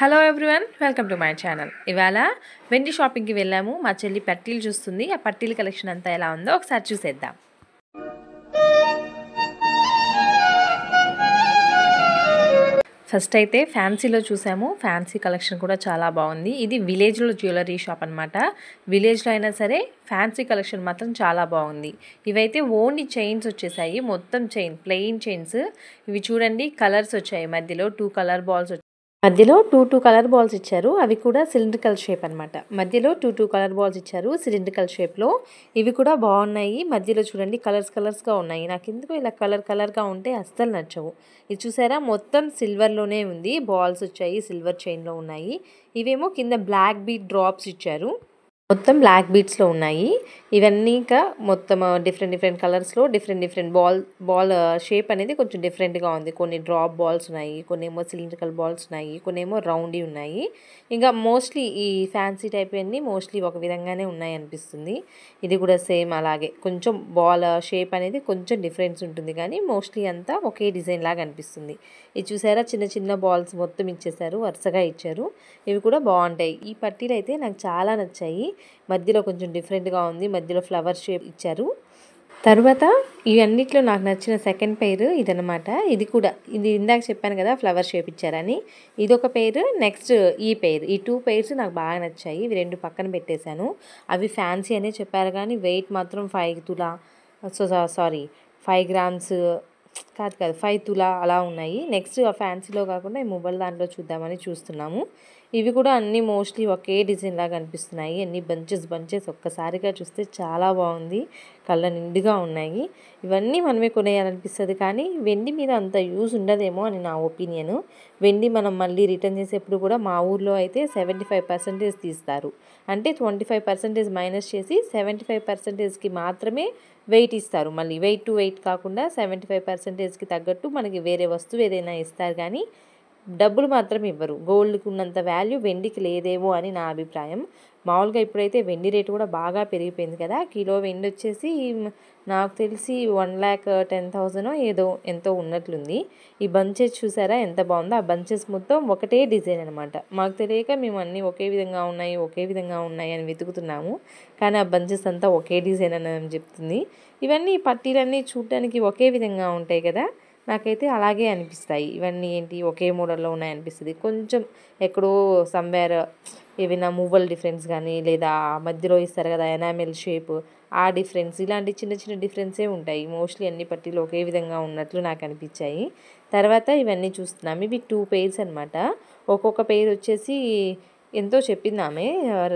Hello everyone, welcome to my channel. ఇవాళ వెండి షాపింగ్కి వెళ్ళాము. మా చెల్లి పట్టీలు చూస్తుంది. ఆ పట్టీల కలెక్షన్ అంతా ఎలా ఉందో ఒకసారి చూసేద్దాం. ఫస్ట్ అయితే ఫ్యాన్సీలో చూసాము. ఫ్యాన్సీ కలెక్షన్ కూడా చాలా బాగుంది. ఇది విలేజ్లో జ్యువెలరీ షాప్ అనమాట. విలేజ్లో అయినా సరే ఫ్యాన్సీ కలెక్షన్ మాత్రం చాలా బాగుంది. ఇవైతే ఓన్లీ చైన్స్ వచ్చేసాయి. మొత్తం ప్లెయిన్ చైన్స్. ఇవి చూడండి, కలర్స్ వచ్చాయి. మధ్యలో టూ కలర్ బాల్స్ మధ్యలో టూ కలర్ బాల్స్ ఇచ్చారు. అవి కూడా సిలిండ్రికల్ షేప్ అనమాట. మధ్యలో టూ కలర్ బాల్స్ ఇచ్చారు సిలిండ్రికల్ షేప్లో. ఇవి కూడా బాగున్నాయి. మధ్యలో చూడండి కలర్స్గా ఉన్నాయి. నాకు ఎందుకు ఇలా కలర్గా ఉంటే అస్సలు నచ్చవు. ఇది చూసారా, మొత్తం సిల్వర్లోనే ఉంది. బాల్స్ వచ్చాయి, సిల్వర్ చైన్లో ఉన్నాయి. ఇవేమో కింద బ్లాక్ బీట్ డ్రాప్స్ ఇచ్చారు. మొత్తం బ్లాక్ బీట్స్లో ఉన్నాయి. ఇవన్నీ ఇంకా మొత్తం డిఫరెంట్ కలర్స్లో డిఫరెంట్ బాల్ షేప్ అనేది కొంచెం డిఫరెంట్గా ఉంది. కొన్ని డ్రాప్ బాల్స్ ఉన్నాయి, కొన్ని ఏమో సిలిండ్రికల్ బాల్స్ ఉన్నాయి, కొన్ని ఏమో రౌండ్ ఉన్నాయి. ఇంకా మోస్ట్లీ ఈ ఫ్యాన్సీ టైప్ అన్నీ మోస్ట్లీ ఒక విధంగానే ఉన్నాయి అనిపిస్తుంది. ఇది కూడా సేమ్ అలాగే, కొంచెం బాల్ షేప్ అనేది కొంచెం డిఫరెన్స్ ఉంటుంది, కానీ మోస్ట్లీ అంతా ఒకే డిజైన్ లాగా అనిపిస్తుంది. ఇది చూసారా, చిన్న బాల్స్ మొత్తం ఇచ్చేసారు, వరుసగా ఇచ్చారు. ఇవి కూడా బాగుంటాయి. ఈ పట్టీలు అయితే నాకు చాలా నచ్చాయి. మధ్యలో కొంచెం డిఫరెంట్గా ఉంది, మధ్యలో ఫ్లవర్ షేప్ ఇచ్చారు. తర్వాత ఇవన్నిట్లో నాకు నచ్చిన సెకండ్ పెయిర్ ఇదనమాట. ఇది ఇందాక చెప్పాను కదా ఫ్లవర్ షేప్ ఇచ్చారని. ఇదొక పెయిర్. నెక్స్ట్ ఈ టూ పెయిర్స్ నాకు బాగా నచ్చాయి. ఇవి రెండు పక్కన పెట్టేశాను. అవి ఫ్యాన్సీ అనే చెప్పారు, కానీ వెయిట్ మాత్రం 5 గ్రామ్స్ కాదు 5 తులా అలా ఉన్నాయి. నెక్స్ట్ ఆ ఫ్యాన్సీలో కాకుండా ఈ మొబైల్ దాంట్లో చూద్దామని చూస్తున్నాము. ఇవి కూడా అన్నీ మోస్ట్లీ ఒకే డిజైన్ లాగా అనిపిస్తున్నాయి. అన్ని బంచెస్ ఒక్కసారిగా చూస్తే చాలా బాగుంది. కళ్ళ నిండుగా ఉన్నాయి. ఇవన్నీ మనమే కొనేయాలనిపిస్తుంది, కానీ వెండి మీద అంత యూజ్ ఉండదేమో అని నా ఒపీనియన్. వెండి మనం మళ్ళీ రిటర్న్ చేసేప్పుడు కూడా మా ఊర్లో అయితే 75% తీస్తారు. అంటే 25% మైనస్ చేసి 75%కి మాత్రమే వెయిట్ ఇస్తారు. మళ్ళీ వెయిట్ టు వెయిట్ కాకుండా 75%కి తగ్గట్టు మనకి వేరే వస్తువు ఏదైనా ఇస్తారు, కానీ డబ్బులు మాత్రం ఇవ్వరు. గోల్డ్కి ఉన్నంత వాల్యూ వెండికి లేదేమో అని నా అభిప్రాయం. మామూలుగా ఇప్పుడైతే వెండి రేటు కూడా బాగా పెరిగిపోయింది కదా. కిలో వెండి వచ్చేసి నాకు తెలిసి 1,10,000 ఎంతో ఉన్నట్లుంది. ఈ బంచెస్ చూసారా ఎంత బాగుందో. ఆ బంచెస్ మొత్తం ఒకటే డిజైన్ అనమాట. మాకు తెలియక మేము అన్నీ ఒకే విధంగా ఉన్నాయి అని వెతుకుతున్నాము, కానీ ఆ బంచెస్ అంతా ఒకే డిజైన్ అని చెప్తుంది. ఇవన్నీ పట్టీలన్నీ చూడటానికి ఒకే విధంగా ఉంటాయి కదా, నాకైతే అలాగే అనిపిస్తాయి. ఇవన్నీ ఏంటి ఒకే మోడల్లో ఉన్నాయనిపిస్తుంది. కొంచెం ఎక్కడో సమ్వేర్ ఏమైనా మూవల్ డిఫరెన్స్ కానీ, లేదా మధ్యలో ఇస్తారు కదా ఎనామెల్ షేప్, ఆ డిఫరెన్స్, ఇలాంటి చిన్న డిఫరెన్సే ఉంటాయి. మోస్ట్లీ అన్ని పట్టీలు ఒకే విధంగా ఉన్నట్లు నాకు అనిపించాయి. తర్వాత ఇవన్నీ చూస్తున్నాము. ఇవి 2 పెయిర్స్ అనమాట. ఒక్కొక్క పెయిర్ వచ్చేసి ఎంతో చెప్పింది ఆమె.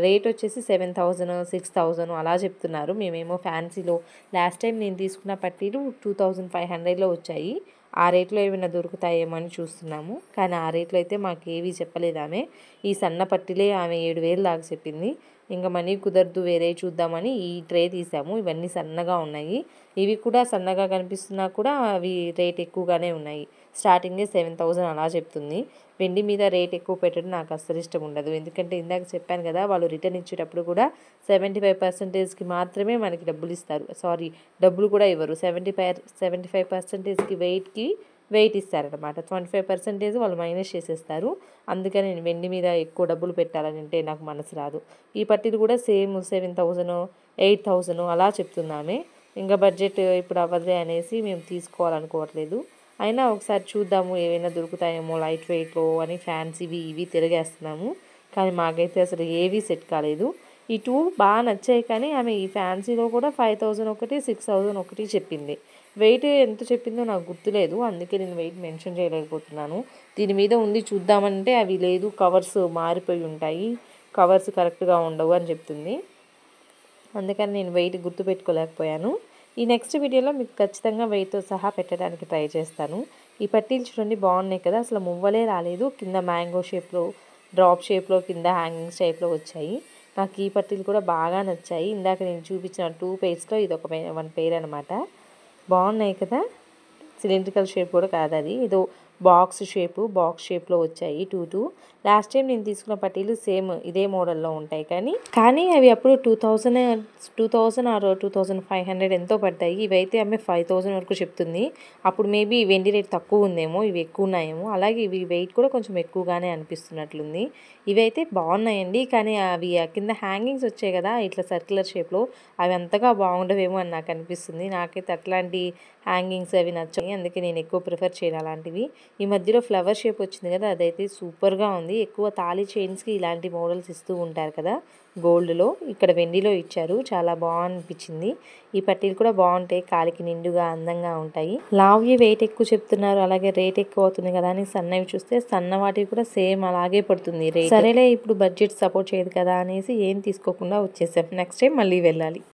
రేట్ వచ్చేసి 7,000 6,000 అలా చెప్తున్నారు. మేమేమో ఫ్యాన్సీలో లాస్ట్ టైం నేను తీసుకున్న పట్టీలు 2,500లో వచ్చాయి. ఆ రేట్లో ఏమైనా దొరుకుతాయేమో అని చూస్తున్నాము, కానీ ఆ రేట్లో అయితే మాకు ఏవీ చెప్పలేదు ఆమె. ఈ సన్న పట్టీలే ఆమె 7,000 దాకా చెప్పింది. ఇంకా మనీ కుదరదు, వేరే చూద్దామని ఈ ట్రే తీసాము. ఇవన్నీ సన్నగా ఉన్నాయి. ఇవి కూడా సన్నగా కనిపిస్తున్నా కూడా అవి రేట్ ఎక్కువగానే ఉన్నాయి. స్టార్టింగే 7,000 అలా చెప్తుంది. వెండి మీద రేట్ ఎక్కువ పెట్టడం నాకు అస్సలు ఇష్టం ఉండదు. ఎందుకంటే ఇందాక చెప్పాను కదా, వాళ్ళు రిటర్న్ ఇచ్చేటప్పుడు కూడా 75%కి మాత్రమే మనకి డబ్బులు ఇస్తారు. డబ్బులు కూడా ఇవ్వరు. 75%కి వెయిట్ ఇస్తారనమాట. 25% వాళ్ళు మైనస్ చేసేస్తారు. అందుకని నేను వెండి మీద ఎక్కువ డబ్బులు పెట్టాలని అంటే నాకు మనసు రాదు. ఈ పట్టీలు కూడా సేమ్ 7,000 8,000 అలా చెప్తున్నామే. ఇంకా బడ్జెట్ ఇప్పుడు అవ్వదులే అనేసి మేము తీసుకోవాలనుకోవట్లేదు. అయినా ఒకసారి చూద్దాము, ఏవైనా దొరుకుతాయేమో లైట్ వెయిట్లో అని ఫ్యాన్సీవి ఇవి తిరిగేస్తున్నాము, కానీ మాకైతే అసలు ఏవీ సెట్ కాలేదు. ఈ 2 బాగా నచ్చాయి, కానీ ఆమె ఈ ఫ్యాన్సీలో కూడా 5,000 ఒకటి 6,000 ఒకటి చెప్పింది. వెయిట్ ఎంత చెప్పిందో నాకు గుర్తులేదు, అందుకే నేను వెయిట్ మెన్షన్ చేయలేకపోతున్నాను. దీని మీద ఉంది చూద్దామంటే అవి లేదు, కవర్స్ మారిపోయి ఉంటాయి, కవర్స్ కరెక్ట్గా ఉండవు అని చెప్తుంది. అందుకని నేను వెయిట్ గుర్తుపెట్టుకోలేకపోయాను. ఈ నెక్స్ట్ వీడియోలో మీకు ఖచ్చితంగా వెయిట్తో సహా పెట్టడానికి ట్రై చేస్తాను. ఈ పట్టీలు చూడండి బాగున్నాయి కదా, అసలు మువ్వలే రాలేదు. కింద మ్యాంగో షేప్లో, డ్రాప్ షేప్లో, కింద హ్యాంగింగ్స్ టైప్లో వచ్చాయి. నాకు ఈ పట్టీలు కూడా బాగా నచ్చాయి. ఇందాక నేను చూపించిన 2 పెయిర్స్లో ఇది ఒక 1 పెయిర్ అనమాట. బాగున్నాయి కదా. సిలిండ్రికల్ షేప్ కూడా కాదు, అది ఏదో బాక్స్ షేప్లో వచ్చాయి 2 లాస్ట్ టైం నేను తీసుకున్న పట్టీలు సేమ్ ఇదే మోడల్లో ఉంటాయి కానీ అవి అప్పుడు 2000 ఆర్ 2500 ఎంతో పడ్డాయి. ఇవైతే ఆమె 5000 వరకు చెప్తుంది. అప్పుడు మేబీ వెండి రేట్ తక్కువ ఉందేమో, ఇవి ఎక్కువ ఉన్నాయేమో. అలాగే ఇవి వెయిట్ కూడా కొంచెం ఎక్కువగానే అనిపిస్తున్నట్లుంది. ఇవైతే బాగున్నాయండి, కానీ అవి కింద హ్యాంగింగ్స్ వచ్చాయి కదా ఇట్లా సర్క్యులర్ షేప్లో, అవి అంతగా బాగుండవేమో అని నాకు అనిపిస్తుంది. నాకైతే అట్లాంటి హ్యాంగింగ్స్ అవి నచ్చాయి, అందుకే నేను ఎక్కువ ప్రిఫర్ చేయను అలాంటివి. ఈ మధ్యలో ఫ్లవర్ షేప్ వచ్చింది కదా, అదైతే సూపర్గా ఉంది. ఎక్కువ తాళి చైన్స్కి ఇలాంటి మోడల్స్ ఇస్తూ ఉంటారు కదా గోల్డ్లో, ఇక్కడ వెండిలో ఇచ్చారు. చాలా అనిపించింది. ఈ పట్టీలు కూడా బాగుంటాయి, కాలికి నిండుగా అందంగా ఉంటాయి. లావ్వి వెయిట్ ఎక్కువ చెప్తున్నారు, అలాగే రేట్ ఎక్కువ అవుతుంది కదా అని సన్నవి చూస్తే సన్న వాటివి కూడా సేమ్ అలాగే పడుతుంది రేట్. సరేలే ఇప్పుడు బడ్జెట్ సపోర్ట్ చేయదు కదా అనేసి ఏం తీసుకోకుండా వచ్చేసాం. నెక్స్ట్ టైం మళ్ళీ వెళ్ళాలి.